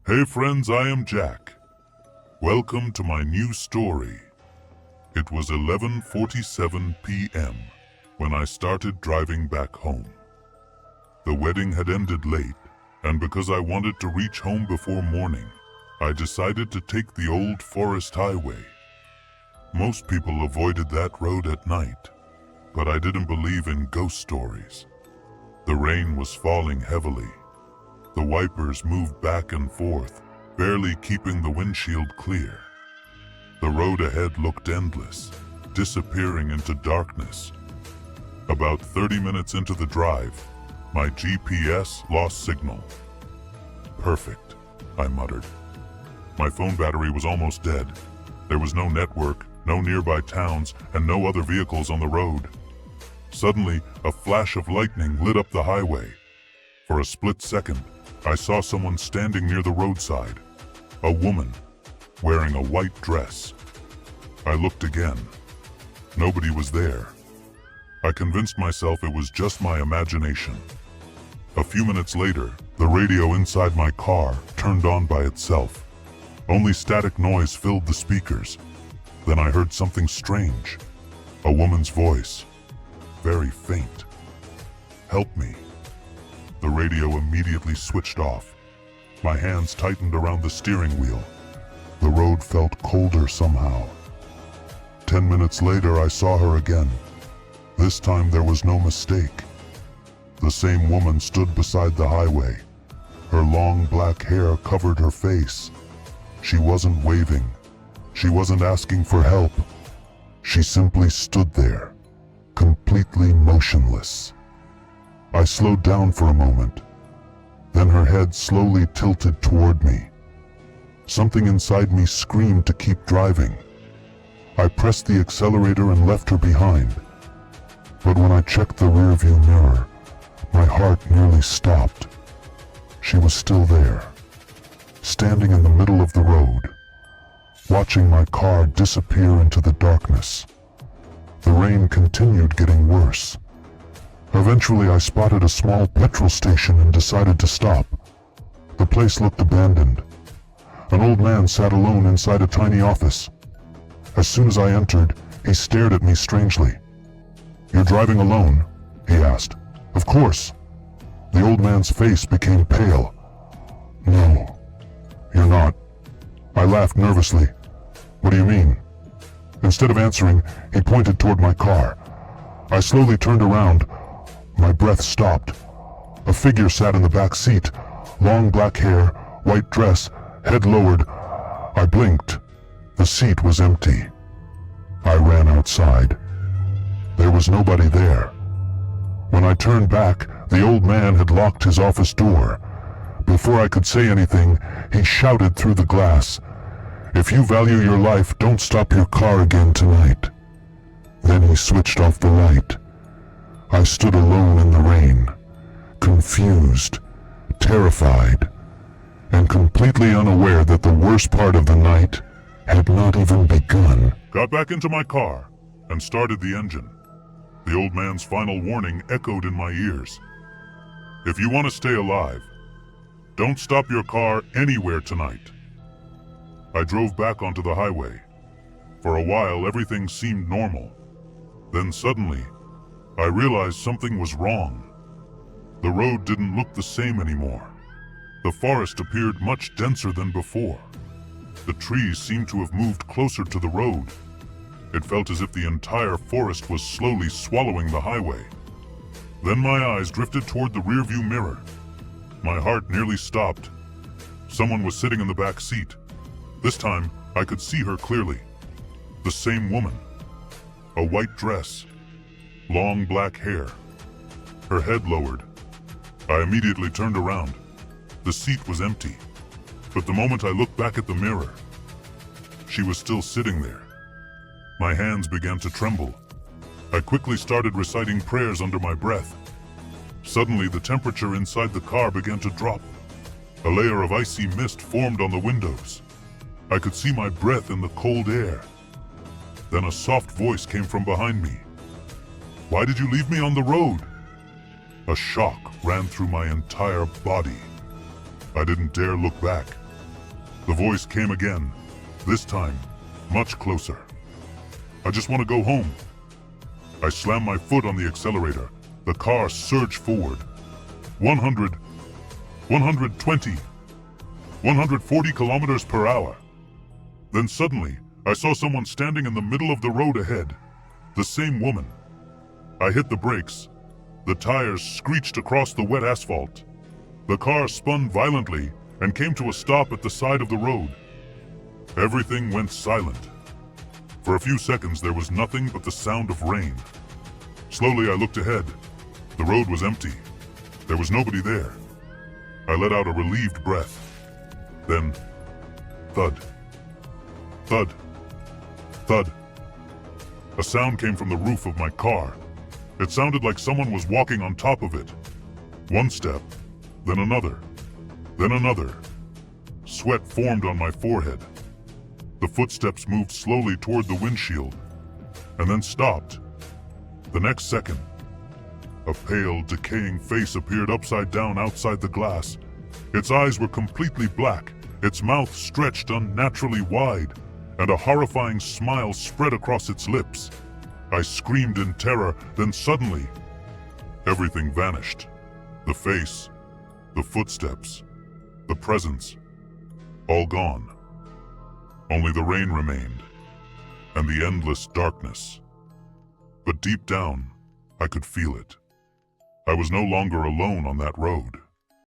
Hey friends, I am Jack. Welcome to my new story. It was 11:47 p.m. when I started driving back home. The wedding had ended late, and because I wanted to reach home before morning, I decided to take the old forest highway. Most people avoided that road at night, but I didn't believe in ghost stories. The rain was falling heavily. The wipers moved back and forth, barely keeping the windshield clear. The road ahead looked endless, disappearing into darkness. About 30 minutes into the drive, my GPS lost signal. Perfect, I muttered. My phone battery was almost dead. There was no network, no nearby towns, and no other vehicles on the road. Suddenly, a flash of lightning lit up the highway. For a split second, I saw someone standing near the roadside. A woman, wearing a white dress. I looked again. Nobody was there. I convinced myself it was just my imagination. A few minutes later, the radio inside my car turned on by itself. Only static noise filled the speakers. Then I heard something strange. A woman's voice, very faint. "Help me." The radio immediately switched off. My hands tightened around the steering wheel. The road felt colder somehow. 10 minutes later, I saw her again. This time there was no mistake. The same woman stood beside the highway. Her long black hair covered her face. She wasn't waving. She wasn't asking for help. She simply stood there, completely motionless. I slowed down for a moment. Then her head slowly tilted toward me. Something inside me screamed to keep driving. I pressed the accelerator and left her behind. But when I checked the rearview mirror, my heart nearly stopped. She was still there, standing in the middle of the road, watching my car disappear into the darkness. The rain continued getting worse. Eventually, I spotted a small petrol station and decided to stop. The place looked abandoned. An old man sat alone inside a tiny office. As soon as I entered, he stared at me strangely. "You're driving alone?" he asked. "Of course." The old man's face became pale. "No, you're not." I laughed nervously. "What do you mean?" Instead of answering, he pointed toward my car. I slowly turned around. My breath stopped. A figure sat in the back seat, long black hair, white dress, head lowered. I blinked. The seat was empty. I ran outside. There was nobody there. When I turned back, the old man had locked his office door. Before I could say anything, he shouted through the glass, "If you value your life, don't stop your car again tonight." Then he switched off the light. I stood alone in the rain, confused, terrified, and completely unaware that the worst part of the night had not even begun. Got back into my car and started the engine. The old man's final warning echoed in my ears. "If you want to stay alive, don't stop your car anywhere tonight." I drove back onto the highway. For a while, everything seemed normal. Then suddenly, I realized something was wrong. The road didn't look the same anymore. The forest appeared much denser than before. The trees seemed to have moved closer to the road. It felt as if the entire forest was slowly swallowing the highway. Then my eyes drifted toward the rearview mirror. My heart nearly stopped. Someone was sitting in the back seat. This time, I could see her clearly. The same woman. A white dress. Long black hair. Her head lowered. I immediately turned around. The seat was empty. But the moment I looked back at the mirror, she was still sitting there. My hands began to tremble. I quickly started reciting prayers under my breath. Suddenly, the temperature inside the car began to drop. A layer of icy mist formed on the windows. I could see my breath in the cold air. Then a soft voice came from behind me. "Why did you leave me on the road?" A shock ran through my entire body. I didn't dare look back. The voice came again, this time much closer. I just want to go home. I slammed my foot on the accelerator. The car surged forward. 100, 120, 140 kilometers per hour. Then suddenly, I saw someone standing in the middle of the road ahead. The same woman. I hit the brakes. The tires screeched across the wet asphalt. The car spun violently and came to a stop at the side of the road. Everything went silent. For a few seconds, there was nothing but the sound of rain. Slowly, I looked ahead. The road was empty. There was nobody there. I let out a relieved breath. Then, thud, thud, thud. A sound came from the roof of my car. It sounded like someone was walking on top of it. One step, then another, then another. Sweat formed on my forehead. The footsteps moved slowly toward the windshield, and then stopped. The next second, a pale, decaying face appeared upside down outside the glass. Its eyes were completely black, its mouth stretched unnaturally wide, and a horrifying smile spread across its lips. I screamed in terror, then suddenly, everything vanished. The face, the footsteps, the presence, all gone. Only the rain remained, and the endless darkness. But deep down, I could feel it. I was no longer alone on that road.